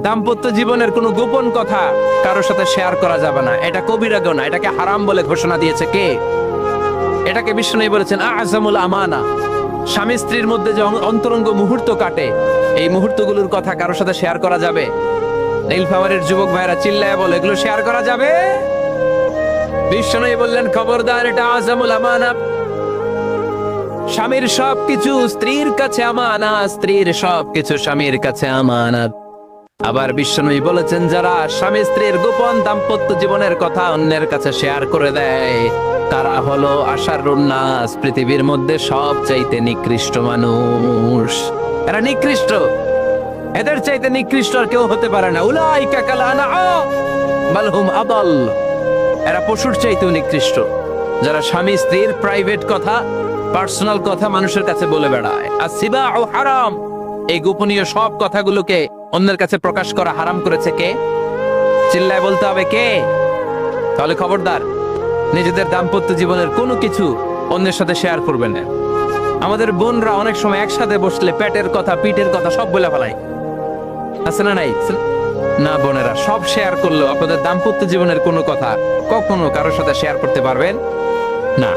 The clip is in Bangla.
দাম্পত্য জীবনের কোনো গোপন কথা কারোর সাথে শেয়ার করা যাবে না, এটা কবিরা গুনাহ, এটাকে হারাম বলে ঘোষণা দিয়েছে কে? এটাকে বিষ্ণু বলেছেন আযমুল আমানা। স্বামী স্ত্রীর মধ্যে যে অন্তরঙ্গ মুহূর্ত কাটে, এই মুহূর্তগুলোর কথা কারোর সাথে শেয়ার করা যাবে? নীলফামারীর যুবক ভাইরা চিল্লায় বলে, এগুলো শেয়ার করা যাবে? বিষ্ণু বললেন খবরদার, এটা আযমুল আমানা। স্বামীর সবকিছু স্ত্রীর কাছে আমানত, স্ত্রীর সবকিছু স্বামীর কাছে আমানত। আবার বিষ্ণু বলেছেন, যারা স্বামী স্ত্রীর গোপন দাম্পত্য জীবনের কথা অন্যের কাছে শেয়ার করে দেয়, তারা হলো আশারুন নাস, পৃথিবীর মধ্যে সবচাইতে নিকৃষ্ট মানুষ। এরা নিকৃষ্ট, এদের চাইতে নিকৃষ্ট আর কেউ হতে পারে না। উলাইকা কাল আনআম বাল হুম আদাল। এরা পশুর চাইতেও নিকৃষ্ট, যারা স্বামী স্ত্রীর প্রাইভেট কথা, পার্সোনাল কথা মানুষের কাছে বলে বেড়ায়। আসিবাউ হারাম, এই গোপনীয় সব কথাগুলোকে অন্যের কাছে প্রকাশ করা হারাম করেছে কে? চিল্লায় বলতে হবে কে? তাহলে খবরদার, নিজেদের দাম্পত্য জীবনের কোনো কিছু অন্যের সাথে শেয়ার করবেন না। আমাদের বোনরা অনেক সময় একসাথে বসলে পেটের কথা, পিঠের কথা সব বলে ফেলায়, আছে না নাই? না বোনেরা, সব শেয়ার করলেও আপনাদের দাম্পত্য জীবনের কোনো কথা কখনো কারোর সাথে শেয়ার করতে পারবেন না।